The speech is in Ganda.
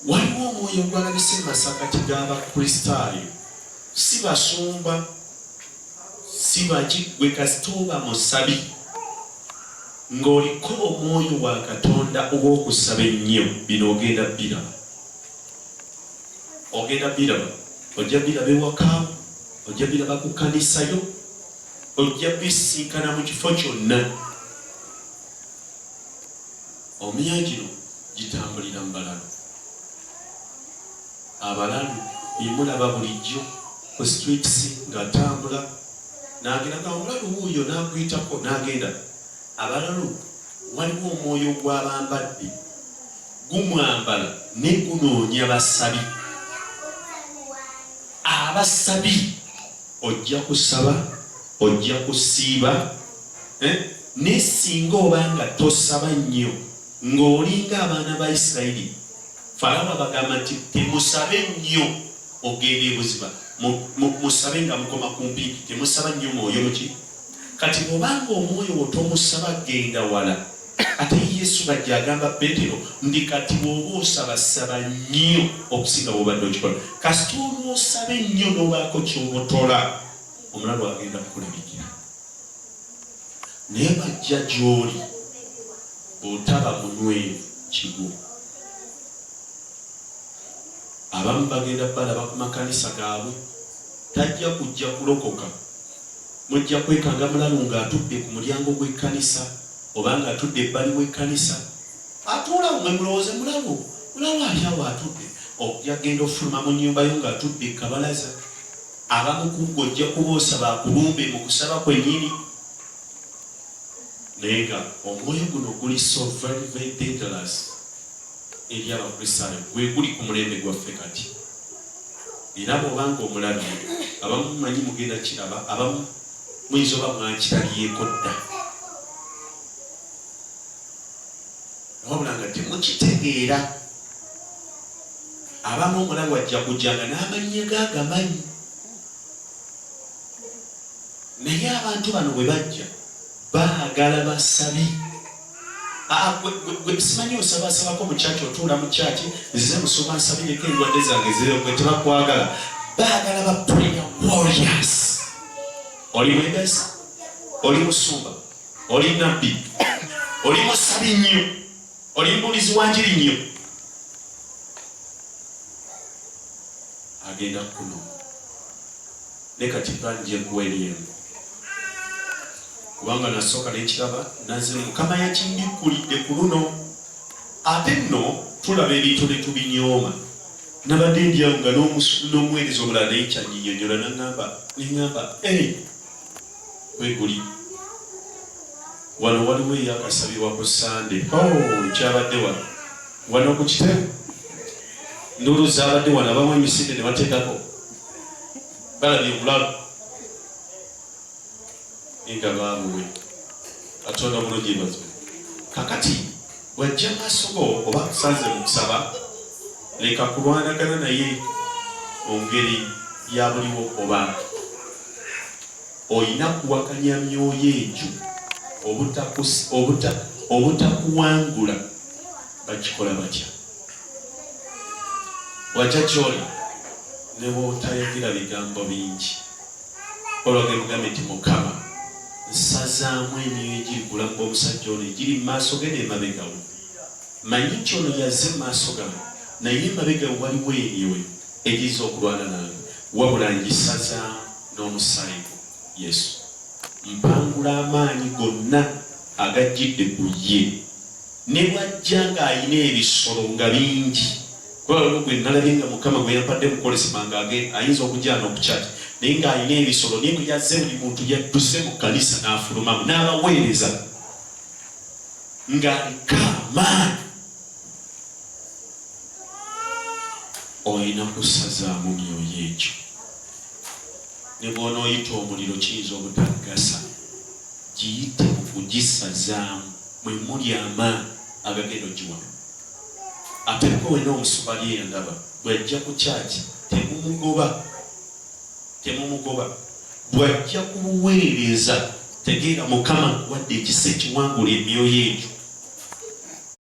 waliwo omwoyo gwalabise masakati g'abakristaayo si basumba si bakigwe kasituba musabi ng'oliko omwoyo wa Katonda obw'okusaba ennyo bino ogenda biraba ojja biraba ewaka ojja biraba ku kanisayo ojja bisinkana mu kifo kyonna omenya gino gitambulira mu balalu abalalu bimulaba bulijjo ku streets ng'atambula n'agenda ng'omulalu wuuyo n'aguyitako n'agenda abalalu waliwo omwoyo gw'abambadde gumwambala ne gunoonya basabi abasabi ojja kusaba ojja kusiiba ne singa obanga tosaba nnyo ng'olinga abaana ba Isirayiri Farawo bagamba nti temusabe nnyo ogenda ebuziba musabe nga mukoma kumpi temusaba nnyo mwoyo muki kati bw'obanga omwoyo otomusaba genda wala ate Yesu bajja agamba Petero ndi kati bw'oba osabasaba nnyo okusinga bw'obadde okikola kasita olw'osaba ennyo n'obaako ky'obotola omulalu agenda kukulabikira naye bajja gy'oli bw'otaba munywevu kigo abamu bagenda balaba ku makanisa gaabwe tajja kujja kulokoka mujja kwekanga mulalu ng'atudde ku mulyango gw'ekkanisa oba ng'atudde ebbali w'ekkanisa atuulawo mwe mulowooze mulalu ali awo atudde ojja genda ofuluma mu nnyumba yo ng'atudde kabalaza abamu kubgo ojja kuboosa bakulumbe mu kusaba kwennyini naye nga omwoyo guno guli so very very dangerous eri abakristaayo gwe guli ku mulembe gwaffe kati era bw'obanga omulalu abamu manyi mugenda kiraba abamu muyinza oba mwakiraliyeeko dda wabula nga temukitegeera abamu omulalu ajja kujjanga n'amannya gaagamanyi naye abantu bano bwe bajja baagala basabi gwe simanyi osabasabako mu kyaki otuula mu kyaki nzize musoma nsabireko endwadde zange zireo gwe tebakwagala baagala ba prayer warriors oli mwegasi oli musumba oli nabbi oli musabi nnyo oli mbulizi wanjiri nnyo agenda kuno ne kati banje gweriemu kubanga nasooka nekiraba naze mukama yakindikkulidde ku luno ate nno tulaba ebintu ne tubinyooma nabadde ndyawo nga n'omuweereza omulala naye kyanyinyonyola neŋŋamba weguli wano waliwo eyakasabibwa ku Sande kyabadde wano ku kitebe ndulu zaabadde wano abamu emisinde ne bateekako balabye omulalu nga baabuwe Katonda bulungi ebazwe kakati wajja maaso go oba kusanze mu kusaba leka kulwanagana naye ongeri ya buliwo oba oyina kuwakanya myoyo egyo obutakuwangula bakikola batya wajja gy'oli ne bw'otayagira bigambo bingi olwage mugambe nti Mukama nsazaamu emyoyo egiri ku bulamu bw'omusajja ono egiri mu maaso ge n'emabegawo manyi nti ono yazze mu maaso gange naye emabegawo waliwo eriwe egiza okulwana nange wabula ngisazaamu n'omusaayi gwo Yesu mpangula amaanyi gonna agajjidde ku ye ne bw'ajja ng'ayina ebisolo nga bingi kubanga gwe nalabye nga Mukama gwe yampadde mukolesema nga ayinza okujjana okukyati naye ng'ayina ebisolo naye bwe yazze buli muntu yadduse mu kkanisa n'afulumamu n'abaweereza ng'aliko amaanyi olina kusazaamu myoyo egyo ne bw'onooyita omuliro kiyinza obutagasa giyite mu kugisazaamu mwe muli amaanyi agagenda ogiwamu ate ko wena omusubali eyandaba bw'ajja ku kyaki temumugoba bw'ajja kubuweereza tegeera Mukama wadde ekisa ekiwangula emyoyo egyo